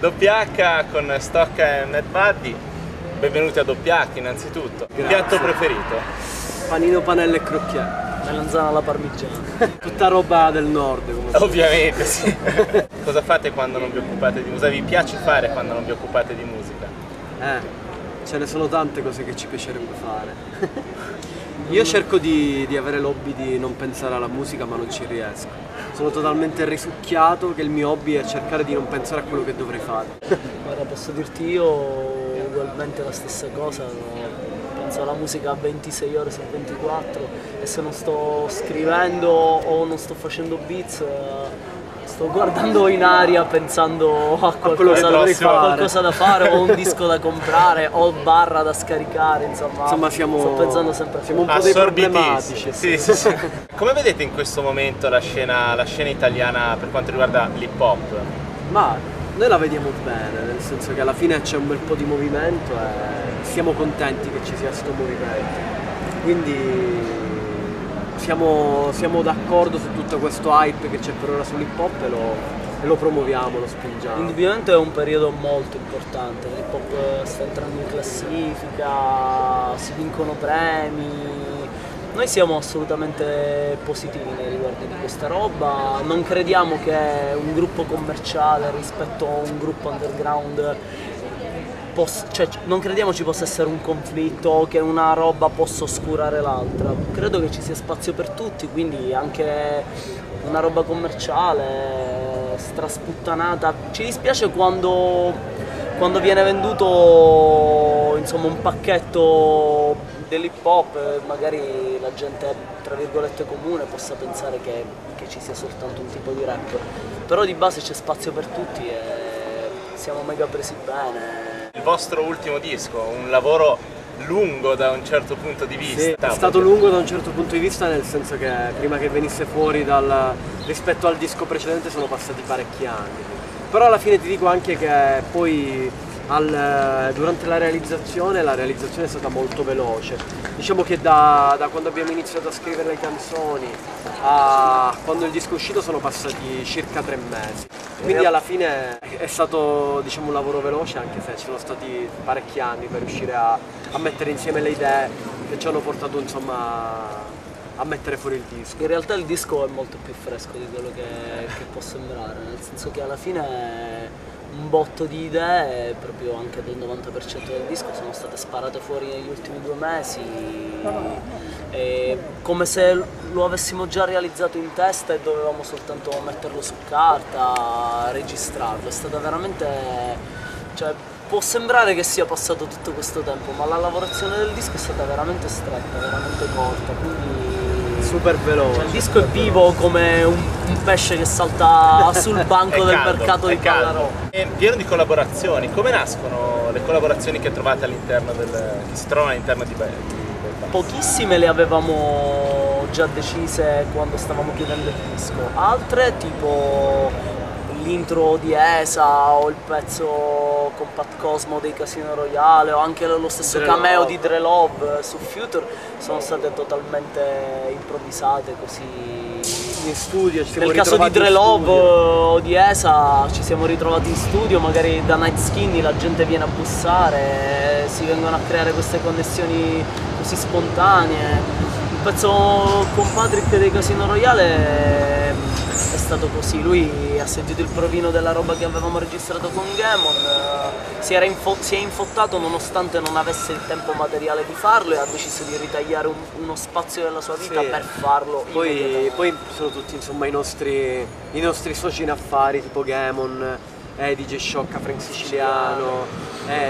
WH con Stocca e Mad Buddy, benvenuti a WH innanzitutto. Il piatto preferito? Panino, panelle e crocchè. Melanzana alla parmigiana. Tutta roba del nord, come Ovviamente sì. Cosa fate quando non vi occupate di musica? Vi piace fare quando non vi occupate di musica? Ce ne sono tante cose che ci piacerebbe fare. Io cerco di avere l'hobby di non pensare alla musica, ma non ci riesco. Sono totalmente risucchiato che il mio hobby è cercare di non pensare a quello che dovrei fare. Guarda, posso dirti io ugualmente la stessa cosa, no? Penso alla musica 26 ore su 24 e se non sto scrivendo o non sto facendo beats, sto guardando in aria pensando a qualcosa da fare o un disco da comprare o barra da scaricare, insomma sto pensando sempre a siamo un po' dei problematici. Sì. Come vedete in questo momento la scena italiana per quanto riguarda l'hip hop? Ma noi la vediamo bene, nel senso che alla fine c'è un bel po' di movimento e siamo contenti che ci sia questo movimento. Quindi siamo d'accordo su tutto questo hype che c'è per ora sull'hip hop e lo promuoviamo, lo spingiamo. Indubbiamente è un periodo molto importante, l'hip hop sta entrando in classifica, si vincono premi. Noi siamo assolutamente positivi nei riguardi di questa roba, non crediamo che un gruppo commerciale rispetto a un gruppo underground non crediamo ci possa essere un conflitto o che una roba possa oscurare l'altra. Credo che ci sia spazio per tutti, quindi anche una roba commerciale strasputtanata. Ci dispiace quando viene venduto, insomma, un pacchetto dell'hip hop, magari la gente tra virgolette comune possa pensare che ci sia soltanto un tipo di rap, però di base c'è spazio per tutti e siamo mega presi bene. Il vostro ultimo disco, un lavoro lungo da un certo punto di vista. Sì, è stato lungo da un certo punto di vista, nel senso che prima che venisse fuori rispetto al disco precedente sono passati parecchi anni, però alla fine ti dico anche che poi durante la realizzazione è stata molto veloce. Diciamo che da quando abbiamo iniziato a scrivere le canzoni a quando il disco è uscito sono passati circa 3 mesi. Quindi alla fine è stato, diciamo, un lavoro veloce, anche se ci sono stati parecchi anni per riuscire a mettere insieme le idee che ci hanno portato, insomma, a mettere fuori il disco. In realtà il disco è molto più fresco di quello che può sembrare, nel senso che alla fine un botto di idee, proprio anche del 90% del disco, sono state sparate fuori negli ultimi 2 mesi, come se lo avessimo già realizzato in testa e dovevamo soltanto metterlo su carta, registrarlo. È stata veramente, cioè, può sembrare che sia passato tutto questo tempo, ma la lavorazione del disco è stata veramente stretta, veramente corta, quindi super veloce. Cioè, il disco è vivo come un pesce che salta sul banco del mercato di Pallarò. È pieno di collaborazioni. Come nascono le collaborazioni che trovate all'interno che si trovano all'interno di Bypass? Pochissime le avevamo già decise quando stavamo chiudendo il disco, altre tipo l'intro di ESA o il pezzo con Pat Cosmo dei Casino Royale o anche lo stesso cameo di Dre Love su Future sono state totalmente improvvisate così in studio. Nel caso di Dre Love o di ESA ci siamo ritrovati in studio, magari da Night Skinny la gente viene a bussare, si vengono a creare queste connessioni così spontanee. Il pezzo con Patrick dei Casino Royale è stato così, lui ha sentito il provino della roba che avevamo registrato con Gamon, si è infottato nonostante non avesse il tempo materiale di farlo e ha deciso di ritagliare uno spazio della sua vita per farlo. Poi sono tutti, insomma, i nostri soci in affari tipo Gamon, DJ Sciocca, Frank Siciliano,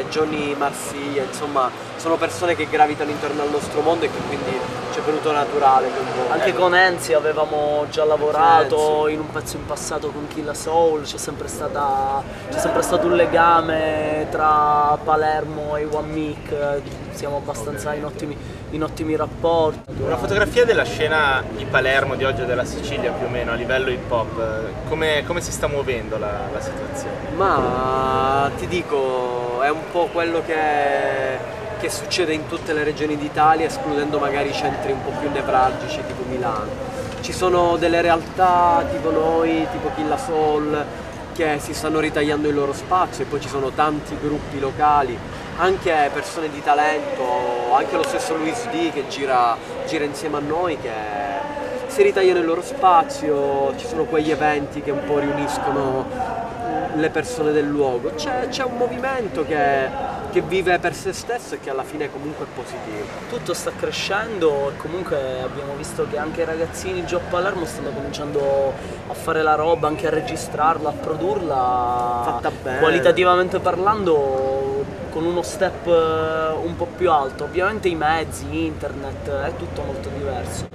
Johnny Marsiglia, insomma sono persone che gravitano intorno al nostro mondo e che quindi ci è venuto naturale. Anche con Enzi avevamo già lavorato in un pezzo in passato con Killa Soul, c'è sempre stato un legame tra Palermo e One Mic, siamo abbastanza in ottimi rapporti. Una fotografia della scena di Palermo di oggi e della Sicilia più o meno a livello hip hop, come si sta muovendo la situazione? Ma ti dico, è un po' quello che succede in tutte le regioni d'Italia, escludendo magari i centri un po' più nevralgici tipo Milano. Ci sono delle realtà tipo noi, tipo Killa Soul, che si stanno ritagliando il loro spazio, e poi ci sono tanti gruppi locali, anche persone di talento, anche lo stesso Luis D che gira insieme a noi, che si ritagliano il loro spazio. Ci sono quegli eventi che un po' riuniscono le persone del luogo. C'è un movimento che vive per se stesso e che alla fine comunque è positivo. Tutto sta crescendo e comunque abbiamo visto che anche i ragazzini giù a Palermo stanno cominciando a fare la roba, anche a registrarla, a produrla Fatta bene. qualitativamente parlando, con uno step un po' più alto. Ovviamente i mezzi, internet, è tutto molto diverso.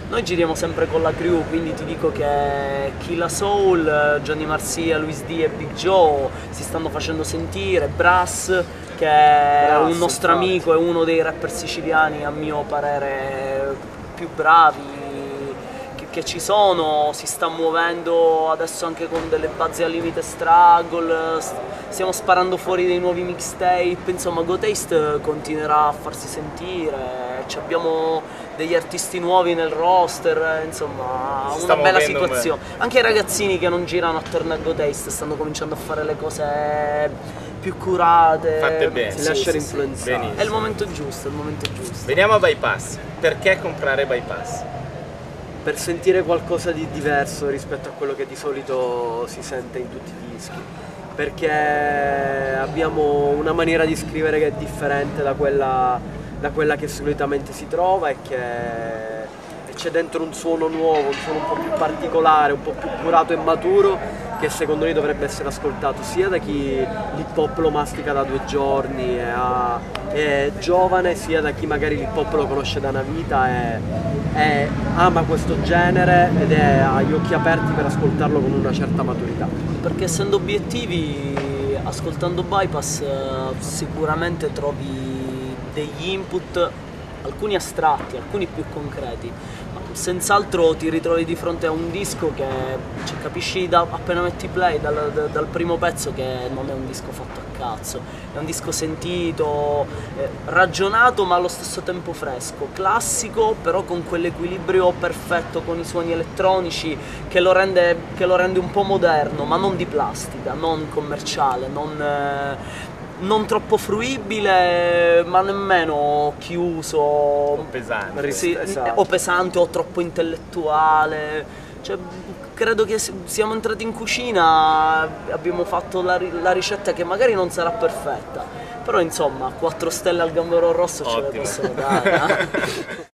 Noi giriamo sempre con la crew, quindi ti dico che Killa Soul, Johnny Marcia, Luis D e Big Joe si stanno facendo sentire, Brass, che è un nostro amico, è uno dei rapper siciliani a mio parere più bravi che ci sono, si sta muovendo adesso anche con delle basi a limite struggle, stiamo sparando fuori dei nuovi mixtape, insomma Go Taste continuerà a farsi sentire, abbiamo degli artisti nuovi nel roster, insomma una bella situazione. Anche i ragazzini che non girano attorno a Go Taste stanno cominciando a fare le cose più curate, fatte bene, si lasciano influenzare. È il momento giusto, è il momento giusto. Veniamo a Bypass. Perché comprare Bypass? Per sentire qualcosa di diverso rispetto a quello che di solito si sente in tutti i dischi, perché abbiamo una maniera di scrivere che è differente da quella che solitamente si trova, e che c'è dentro un suono nuovo, un suono un po' più particolare, un po' più curato e maturo, che secondo noi dovrebbe essere ascoltato sia da chi l'hip hop lo mastica da 2 giorni è giovane, sia da chi magari l'hip hop lo conosce da una vita e ama questo genere ed ha gli occhi aperti per ascoltarlo con una certa maturità. Perché essendo obiettivi, ascoltando Bypass sicuramente trovi degli input, alcuni astratti, alcuni più concreti, ma senz'altro ti ritrovi di fronte a un disco che capisci appena metti play dal primo pezzo che non è un disco fatto a cazzo, è un disco sentito, ragionato ma allo stesso tempo fresco, classico però con quell'equilibrio perfetto con i suoni elettronici che lo rende un po' moderno, ma non di plastica, non commerciale, non troppo fruibile ma nemmeno chiuso o pesante, esatto. O pesante o troppo intellettuale. Cioè, credo che siamo entrati in cucina, abbiamo fatto la ricetta che magari non sarà perfetta, però insomma 4 stelle al gambero rosso ce le possono dare.